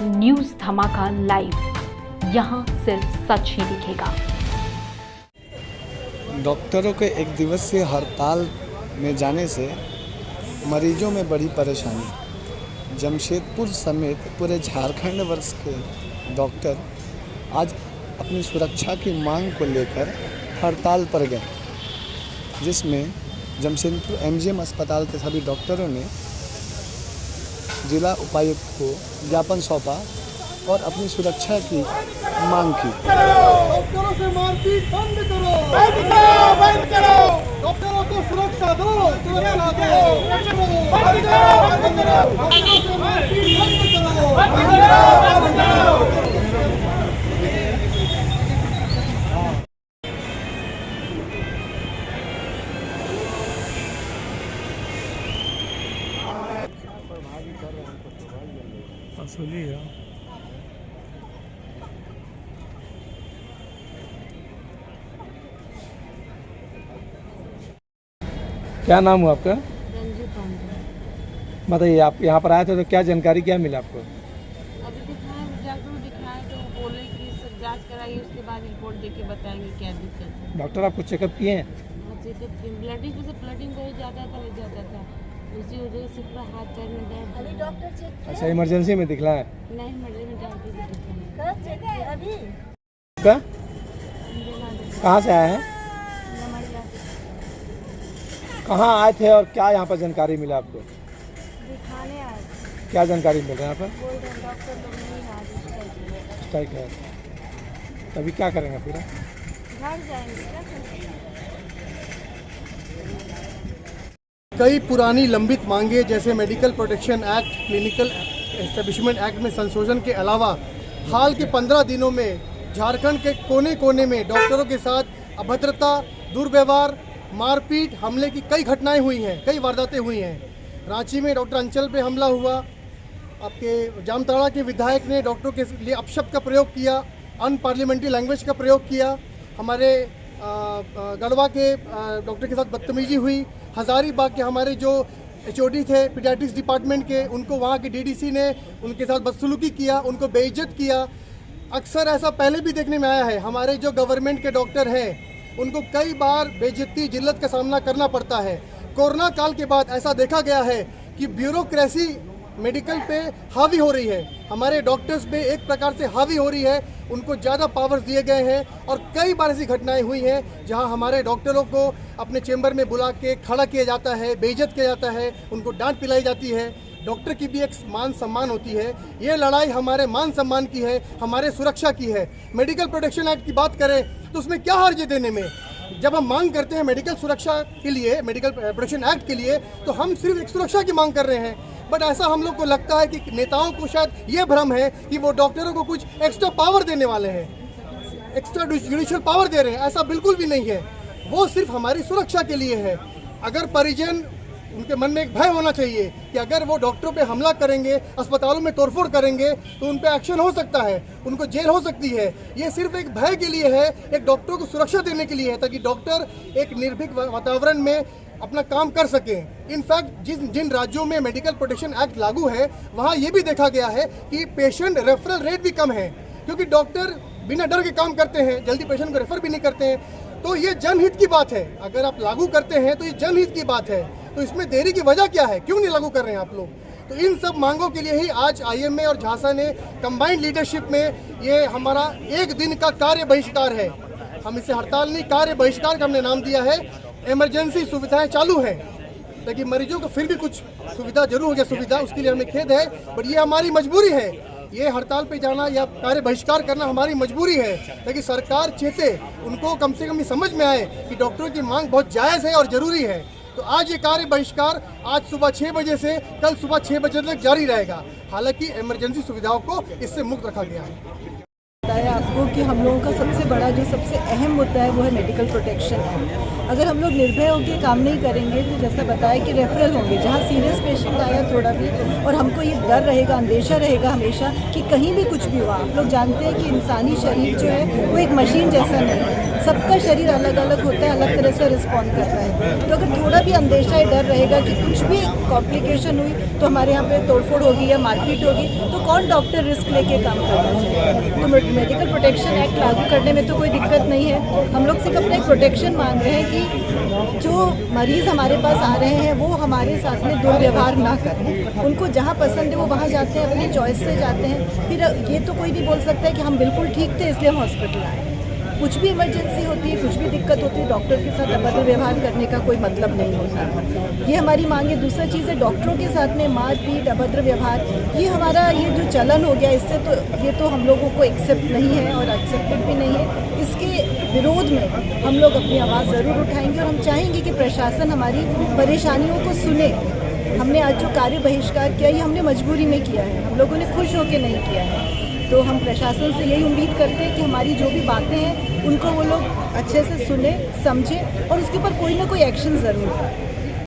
News धमाका live, यहाँ सिर्फ सच ही दिखेगा। डॉक्टरों के एक दिवसीय हड़ताल में जाने से मरीजों में बड़ी परेशानी। जमशेदपुर समेत पूरे झारखंड वर्ष के डॉक्टर आज अपनी सुरक्षा की मांग को लेकर हड़ताल पर गए, जिसमें जमशेदपुर एमजीएम अस्पताल के सभी डॉक्टरों ने जिला उपायुक्त को ज्ञापन सौंपा और अपनी सुरक्षा की मांग की। डॉक्टरों से मारपीट बंद करो, बंद करो। डॉक्टरों को सुरक्षा दो, सुरक्षा दो, बंद करो, बंद करो। डॉक्टरों से मारपीट बंद करो, बंद करो, बंद करो। क्या नाम हुआ आपका? रंजू पांडे। बताइए, आप यहाँ पर आए थे तो क्या जानकारी क्या मिला आपको? अभी दिखाए, डॉक्टर को दिखाए तो बोले कि सब जांच कराइए, उसके बाद रिपोर्ट देके बताएंगे क्या दिक्कत है। डॉक्टर आपको चेकअप किए हैं? हाँ, चेकअप किए। ब्लडिंग बहुत ज़्यादा था, ले जाता था, उसी वजह से पूरा हाथ पैर में दर्द। अभी डॉक्टर चेक अच्छा, इमरजेंसी में दिखला है? नहीं, मर्जी में डॉक्टर को दिखाया। कब चेक किया? अभी का? कहाँ से आए हैं? कहाँ आए थे और क्या यहाँ पर जानकारी मिला आपको? दिखाने आए। क्या जानकारी मिल रहा है यहाँ पर? बोल रहे हैं डॉक्टर लोग नहीं आज स्ट्राइक है। अभी क्या करेंगे फिर? घर जाएंगे, क्या करेंगे? कई पुरानी लंबित मांगे जैसे medical protection act, clinical establishment act में संशोधन के अलावा हाल के 15 दिनों में झारखंड के कोने कोने में डॉक्टरों के साथ अभद्रता, दुर्व्यवहार, मारपीट, हमले की कई घटनाएं हुई हैं, कई वारदातें हुई हैं। रांची में डॉक्टर अंचल पे हमला हुआ, आपके जामताड़ा के विधायक ने डॉक्टरों के लिए अपशब्द का प्रयोग किया, अनपार्लियामेंट्री लैंग्वेज का प्रयोग किया, हमारे गढ़वा के डॉक्टर के साथ बदतमीजी हुई, हज़ारीबाग के हमारे जो HOD थे पीडियाट्रिक्स डिपार्टमेंट के, उनको वहाँ के DDC ने उनके साथ बदसलूकी किया, उनको बेइज्जत किया। अक्सर ऐसा पहले भी देखने में आया है। हमारे जो गवर्नमेंट के डॉक्टर हैं उनको कई बार बेइज्जती, जिल्लत का सामना करना पड़ता है। कोरोना काल के बाद ऐसा देखा गया है कि ब्यूरोक्रेसी मेडिकल पे हावी हो रही है, हमारे डॉक्टर्स पे एक प्रकार से हावी हो रही है, उनको ज़्यादा पावर्स दिए गए हैं और कई बार ऐसी घटनाएं हुई हैं जहां हमारे डॉक्टरों को अपने चेंबर में बुला के खड़ा किया जाता है, बेइज्जत किया जाता है, उनको डांट पिलाई जाती है। डॉक्टर की भी एक मान सम्मान होती है। ये लड़ाई हमारे मान सम्मान की है, हमारे सुरक्षा की है। मेडिकल प्रोटेक्शन एक्ट की बात करें तो उसमें क्या हर्ज है देने में? जब हम मांग करते हैं मेडिकल सुरक्षा के लिए, मेडिकल प्रोटेक्शन एक्ट के लिए, तो हम सिर्फ एक सुरक्षा की मांग कर रहे हैं। बट ऐसा हम लोग को लगता है कि नेताओं को शायद ये भ्रम है कि वो डॉक्टरों को कुछ एक्स्ट्रा पावर देने वाले हैं, एक्स्ट्रा जुडिशियल पावर दे रहे हैं। ऐसा बिल्कुल भी नहीं है, वो सिर्फ हमारी सुरक्षा के लिए है। अगर परिजन, उनके मन में एक भय होना चाहिए कि अगर वो डॉक्टरों पे हमला करेंगे, अस्पतालों में तोड़फोड़ करेंगे तो उन पे एक्शन हो सकता है, उनको जेल हो सकती है। ये सिर्फ एक भय के लिए है, एक डॉक्टरों को सुरक्षा देने के लिए है, ताकि डॉक्टर एक निर्भीक वातावरण में अपना काम कर सकें। इनफैक्ट जिन राज्यों में मेडिकल प्रोटेक्शन एक्ट लागू है वहाँ ये भी देखा गया है कि पेशेंट रेफरल रेट भी कम है, क्योंकि डॉक्टर बिना डर के काम करते हैं, जल्दी पेशेंट को रेफर भी नहीं करते हैं। तो ये जनहित की बात है। अगर आप लागू करते हैं तो ये जनहित की बात है, तो इसमें देरी की वजह क्या है? क्यों नहीं लागू कर रहे हैं आप लोग? तो इन सब मांगों के लिए ही आज IMA और झांसा ने कंबाइंड लीडरशिप में ये हमारा एक दिन का कार्य बहिष्कार है। हम इसे हड़ताल नहीं, कार्य बहिष्कार का हमने नाम दिया है। इमरजेंसी सुविधाएं चालू हैं ताकि मरीजों को फिर भी कुछ सुविधा जरूर हो गया, सुविधा, उसके लिए हमें खेद है, बट ये हमारी मजबूरी है। ये हड़ताल पे जाना या कार्य बहिष्कार करना हमारी मजबूरी है, ताकि सरकार चेते, उनको कम से कम ये समझ में आए कि डॉक्टरों की मांग बहुत जायज़ है और ज़रूरी है। तो आज ये कार्य बहिष्कार आज सुबह 6 बजे से कल सुबह 6 बजे तक जारी रहेगा। हालांकि इमरजेंसी सुविधाओं को इससे मुक्त रखा गया है। बताया आपको कि हम लोगों का सबसे बड़ा जो सबसे अहम मुद्दा है वो है मेडिकल प्रोटेक्शन है। अगर हम लोग निर्भय होकर काम नहीं करेंगे तो जैसा बताया कि रेफरल होंगे, जहाँ सीरियस पेशेंट आया थोड़ा भी, और हमको ये डर रहेगा, अंदेशा रहेगा हमेशा कि कहीं भी कुछ भी हुआ। आप लोग जानते हैं कि इंसानी शरीर जो है वो एक मशीन जैसा नहीं है, सबका शरीर अलग अलग होता है, अलग तरह से रिस्पॉन्ड करता है। तो अगर थोड़ा भी अंदेशा या डर रहेगा कि कुछ भी कॉम्प्लिकेशन हुई तो हमारे यहाँ पे तोड़फोड़ होगी या मारपीट होगी, तो कौन डॉक्टर रिस्क लेके काम करना चाहिए? तो मेडिकल प्रोटेक्शन एक्ट लागू करने में तो कोई दिक्कत नहीं है। हम लोग सिर्फ अपना एक प्रोटेक्शन मांग रहे हैं कि जो मरीज़ हमारे पास आ रहे हैं वो हमारे साथ में दुर्व्यवहार ना करें। उनको जहाँ पसंद है वो वहाँ जाते हैं, अपनी चॉइस से जाते हैं। फिर ये तो कोई नहीं बोल सकता है कि हम बिल्कुल ठीक थे इसलिए हम हॉस्पिटल आए। कुछ भी इमरजेंसी होती है, कुछ भी दिक्कत होती है, डॉक्टर के साथ अभद्र व्यवहार करने का कोई मतलब नहीं होता। ये हमारी मांग है। दूसरा चीज़ है, डॉक्टरों के साथ में मारपीट, अभद्र व्यवहार, ये हमारा ये जो चलन हो गया, इससे तो ये तो हम लोगों को एक्सेप्ट नहीं है और एक्सेप्टेड भी नहीं है। इसके विरोध में हम लोग अपनी आवाज़ ज़रूर उठाएंगे और हम चाहेंगे कि प्रशासन हमारी परेशानियों को सुने। हमने आज जो कार्य बहिष्कार किया, ये हमने मजबूरी में किया है, हम लोगों ने खुश होकर नहीं किया है। तो हम प्रशासन से यही उम्मीद करते हैं कि हमारी जो भी बातें हैं उनको वो लोग अच्छे से सुने, समझें और उसके ऊपर कोई ना कोई एक्शन ज़रूर करें।